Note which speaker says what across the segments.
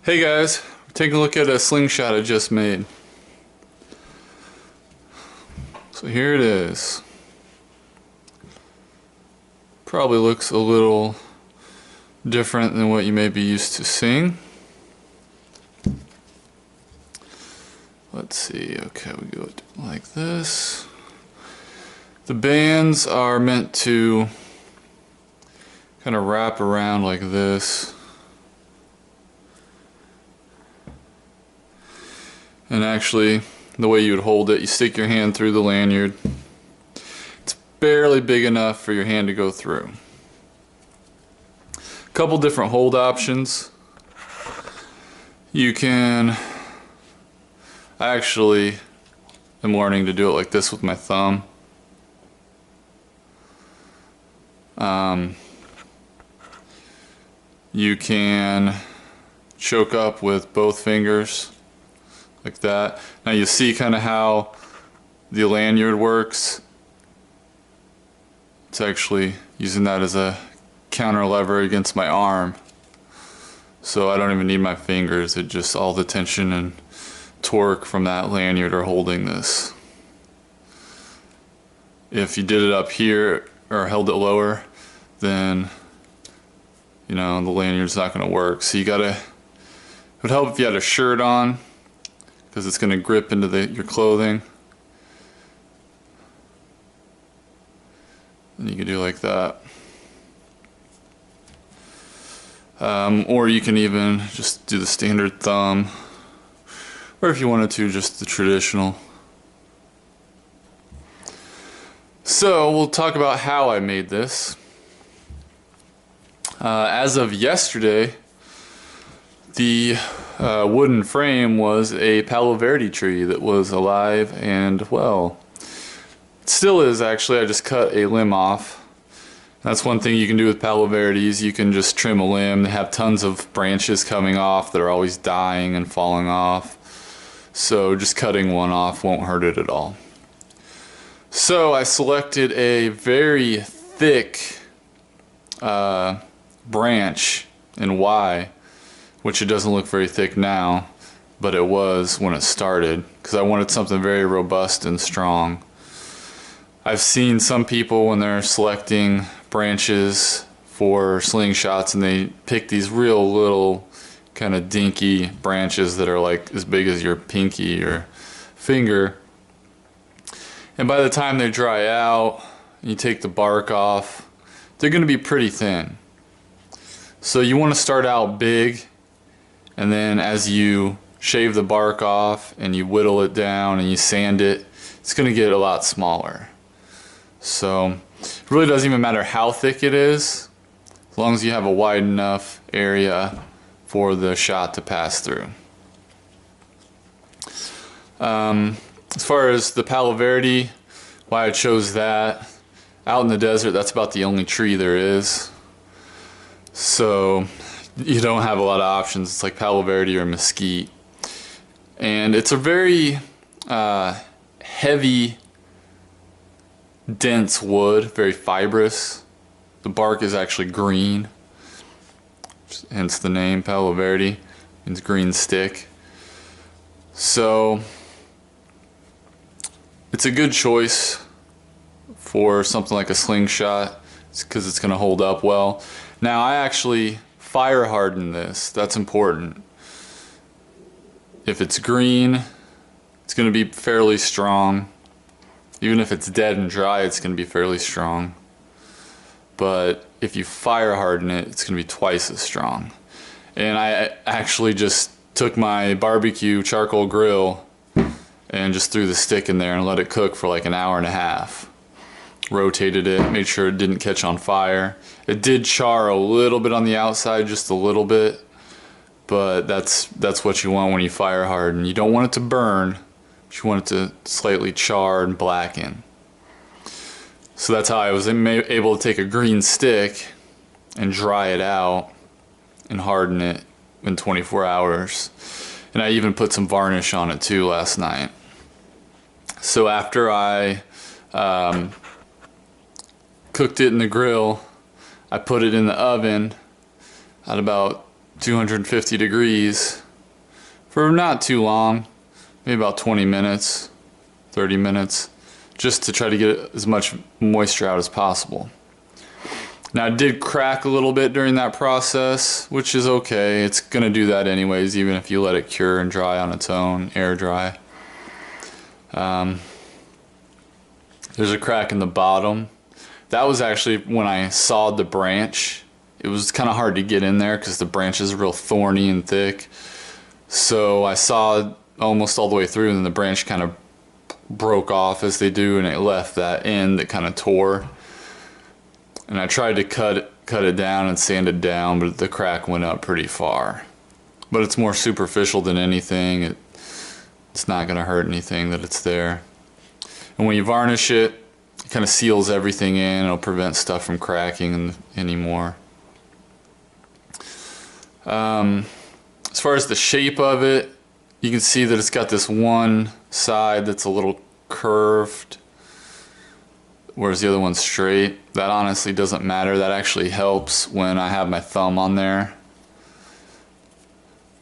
Speaker 1: Hey guys, take a look at a slingshot I just made. So here it is. Probably looks a little different than what you may be used to seeing. Let's see, okay, we go like this. The bands are meant to kind of wrap around like this. And actually, the way you would hold it, you stick your hand through the lanyard. It's barely big enough for your hand to go through. A couple different hold options. You can, I actually am learning to do it like this with my thumb. You can choke up with both fingers like that. Now you see kind of how the lanyard works. It's actually using that as a counter lever against my arm. So I don't even need my fingers. It just, all the tension and torque from that lanyard are holding this. If you did it up here or held it lower, then you know the lanyard's not going to work. So you gotta, it would help if you had a shirt on, because it's going to grip into your clothing. And you can do like that. Or you can even just do the standard thumb, or if you wanted to, just the traditional. So we'll talk about how I made this. As of yesterday, the wooden frame was a Palo Verde tree that was alive and well. It still is, actually. I just cut a limb off. That's one thing you can do with Palo Verdes. You can just trim a limb. They have tons of branches coming off that are always dying and falling off. So just cutting one off won't hurt it at all. So I selected a very thick branch in Y, which it doesn't look very thick now, but it was when it started, because I wanted something very robust and strong. I've seen some people when they're selecting branches for slingshots and they pick these real little kind of dinky branches that are like as big as your pinky or finger, and by the time they dry out and you take the bark off, they're going to be pretty thin. So you want to start out big, and then as you shave the bark off and you whittle it down and you sand it, it's going to get a lot smaller. So it really doesn't even matter how thick it is, as long as you have a wide enough area for the shot to pass through. As far as the Palo Verde, why I chose that, out in the desert, that's about the only tree there is. So you don't have a lot of options. It's like Palo Verde or mesquite. And it's a very heavy, dense wood, very fibrous. The bark is actually green, hence the name Palo Verde, means green stick. So it's a good choice for something like a slingshot, because it's going to hold up well. Now I actually fire harden this. That's important. If it's green, it's going to be fairly strong. Even if it's dead and dry, it's going to be fairly strong. But if you fire harden it, it's going to be twice as strong. And I actually just took my barbecue charcoal grill and just threw the stick in there and let it cook for like an hour and a half. Rotated it, made sure it didn't catch on fire. It did char a little bit on the outside, just a little bit, but that's what you want when you fire harden. You don't want it to burn, but you want it to slightly char and blacken. So that's how I was able to take a green stick and dry it out and harden it in 24 hours. And I even put some varnish on it too last night. So after I cooked it in the grill, I put it in the oven at about 250 degrees for not too long, maybe about 20 minutes, 30 minutes, just to try to get as much moisture out as possible. Now it did crack a little bit during that process, which is okay. It's gonna do that anyways, even if you let it cure and dry on its own, air dry. There's a crack in the bottom. That was actually when I sawed the branch. It was kind of hard to get in there because the branch is real thorny and thick. So I sawed almost all the way through, and then the branch kind of broke off as they do, and it left that end that kind of tore. And I tried to cut it down and sand it down, but the crack went up pretty far. But it's more superficial than anything. It's not going to hurt anything that it's there. And when you varnish it, it kind of seals everything in. It'll prevent stuff from cracking anymore. As far as the shape of it, you can see that it's got this one side that's a little curved, whereas the other one's straight. That honestly doesn't matter. That actually helps when I have my thumb on there,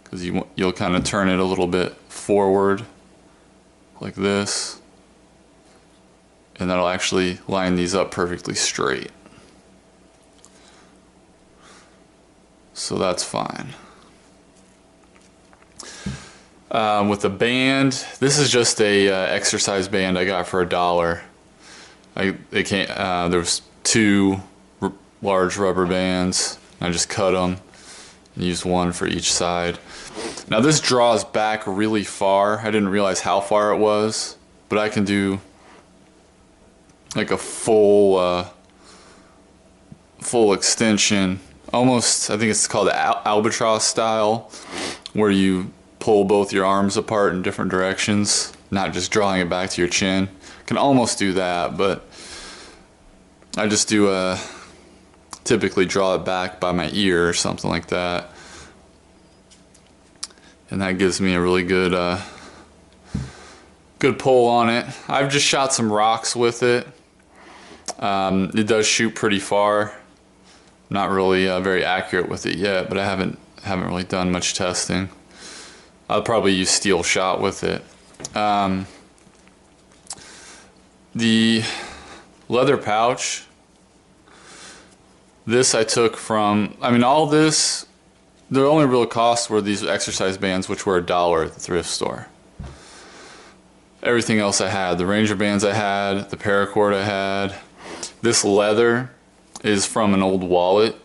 Speaker 1: because you'll kind of turn it a little bit forward like this, and that'll actually line these up perfectly straight. So that's fine. With the band, this is just a exercise band I got for $1. There was 2 large rubber bands. I just cut them and used one for each side. Now this draws back really far. I didn't realize how far it was, but I can do like a full extension. Almost, I think it's called the albatross style, where you pull both your arms apart in different directions, not just drawing it back to your chin. Can almost do that, but I just do typically draw it back by my ear or something like that, and that gives me a really good good pull on it. I've just shot some rocks with it. It does shoot pretty far. Not really very accurate with it yet, but I haven't really done much testing. I'll probably use steel shot with it. The leather pouch, this I took from, all this, the only real costs were these exercise bands, which were $1 at the thrift store. Everything else I had, the Ranger bands I had, the paracord I had. This leather is from an old wallet,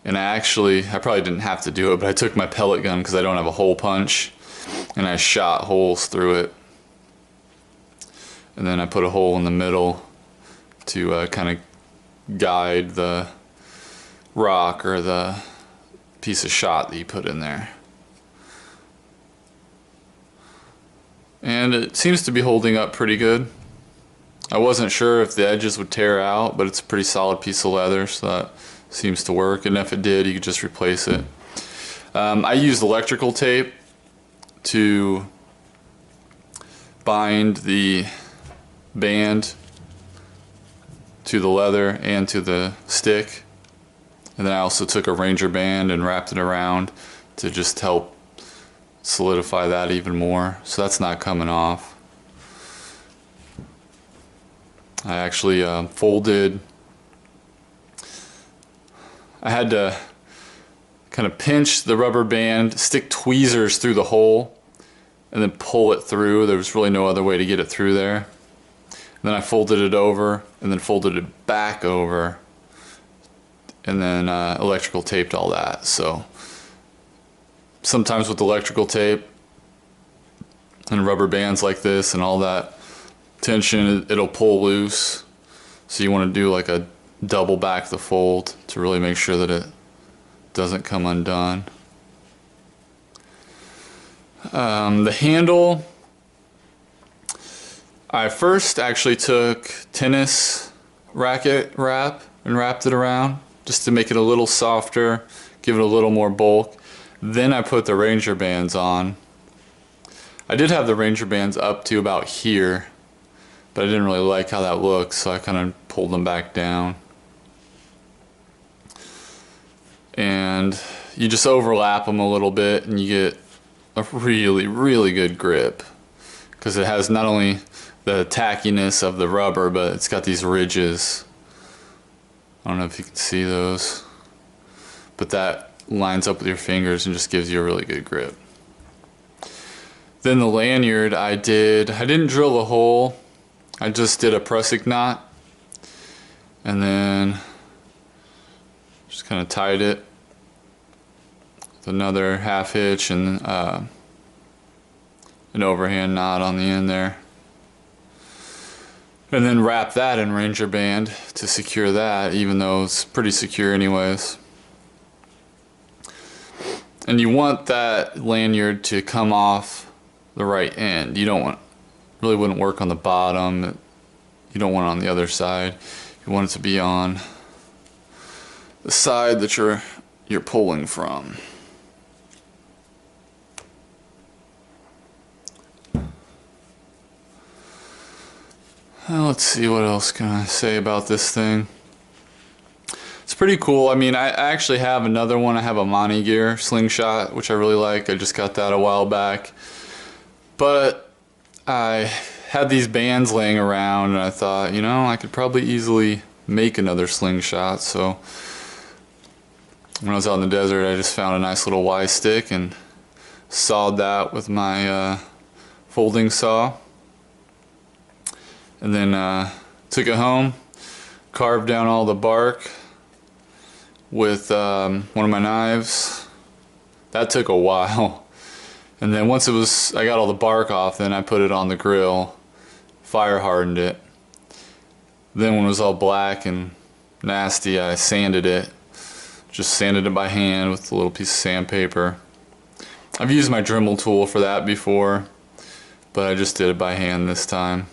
Speaker 1: and I probably didn't have to do it, but I took my pellet gun because I don't have a hole punch, and I shot holes through it, and then I put a hole in the middle to kind of guide the rock or the piece of shot that you put in there. And it seems to be holding up pretty good. I wasn't sure if the edges would tear out, but it's a pretty solid piece of leather, so that seems to work. And if it did, you could just replace it. I used electrical tape to bind the band to the leather and to the stick. And then I also took a Ranger band and wrapped it around to just help solidify that even more. So that's not coming off. I actually I had to kind of pinch the rubber band, stick tweezers through the hole, and then pull it through. There was really no other way to get it through there. And then I folded it over, and then folded it back over, and then electrical taped all that. So sometimes with electrical tape and rubber bands like this and all that tension, it'll pull loose, so you want to do like a double back the fold to really make sure that it doesn't come undone. The handle, I first actually took tennis racket wrap and wrapped it around just to make it a little softer, give it a little more bulk. Then I put the Ranger bands on. I did have the Ranger bands up to about here, but I didn't really like how that looked, so I kind of pulled them back down. And you just overlap them a little bit and you get a really good grip, because it has not only the tackiness of the rubber, but it's got these ridges. I don't know if you can see those, but that lines up with your fingers and just gives you a really good grip. Then the lanyard, I didn't drill a hole, I just did a prusik knot, and then just kind of tied it with another half hitch and an overhand knot on the end there. And then wrap that in Ranger band to secure that, even though it's pretty secure anyways. And you want that lanyard to come off the right end. You don't want, really wouldn't work on the bottom. You don't want it on the other side. You want it to be on the side that you're pulling from. Let's see, what else can I say about this thing. It's pretty cool. I mean, I actually have another one. I have a Monty Gear slingshot, which I really like. I just got that a while back. But I had these bands laying around and I thought, you know, I could probably easily make another slingshot. So when I was out in the desert, I just found a nice little Y stick and sawed that with my folding saw. And then took it home, carved down all the bark with one of my knives. That took a while. And then once I got all the bark off, then I put it on the grill, fire hardened it. Then when it was all black and nasty, I sanded it. Just sanded it by hand with a little piece of sandpaper. I've used my Dremel tool for that before, but I just did it by hand this time.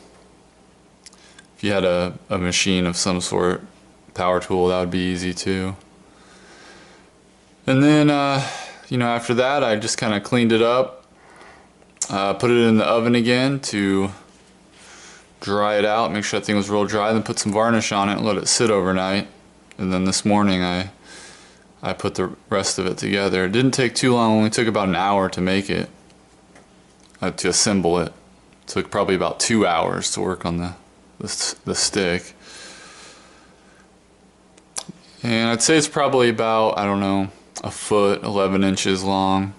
Speaker 1: If you had a machine of some sort, power tool, that would be easy too. And then, you know, after that, I just kind of cleaned it up, put it in the oven again to dry it out, make sure that thing was real dry, then put some varnish on it and let it sit overnight. And then this morning I put the rest of it together. It didn't take too long, only took about an hour to make it, to assemble it. It took probably about 2 hours to work on the stick. And I'd say it's probably about, I don't know, a foot, 11 inches long.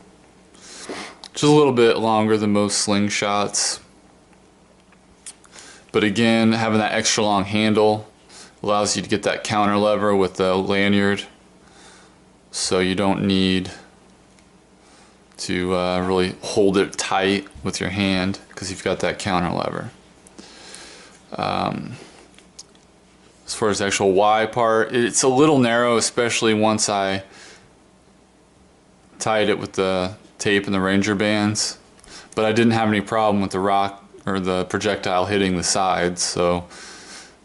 Speaker 1: Just a little bit longer than most slingshots. But again, having that extra long handle allows you to get that counter lever with the lanyard, so you don't need to really hold it tight with your hand because you've got that counter lever. As far as the actual Y part, it's a little narrow, especially once I tied it with the tape and the Ranger bands, but I didn't have any problem with the rock or the projectile hitting the sides, so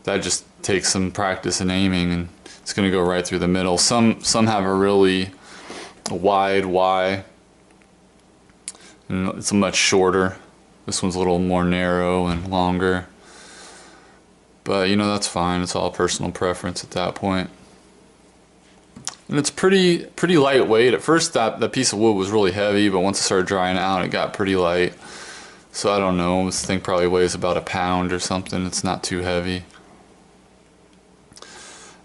Speaker 1: that just takes some practice and aiming, and it's going to go right through the middle. Some have a really wide Y, and it's much shorter. This one's a little more narrow and longer. But you know, that's fine. It's all personal preference at that point. And it's pretty lightweight. At first that piece of wood was really heavy, but once it started drying out, it got pretty light. So I don't know, this thing probably weighs about 1 pound or something. It's not too heavy.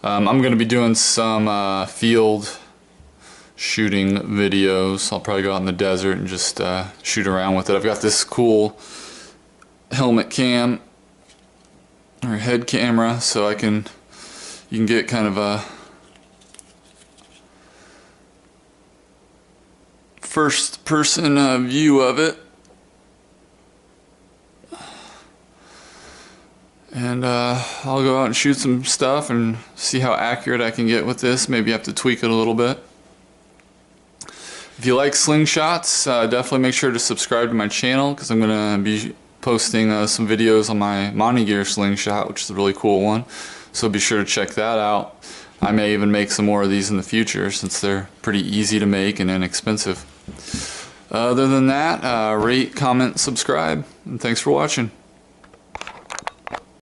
Speaker 1: I'm going to be doing some field shooting videos. I'll probably go out in the desert and just shoot around with it. I've got this cool helmet cam or head camera, so you can get kind of a first person view of it. And I'll go out and shoot some stuff and see how accurate I can get with this. Maybe I have to tweak it a little bit. If you like slingshots, definitely make sure to subscribe to my channel, because I'm going to be posting some videos on my Monty Gear slingshot, which is a really cool one. So be sure to check that out. I may even make some more of these in the future, since they're pretty easy to make and inexpensive. Other than that, rate, comment, subscribe, and thanks for watching.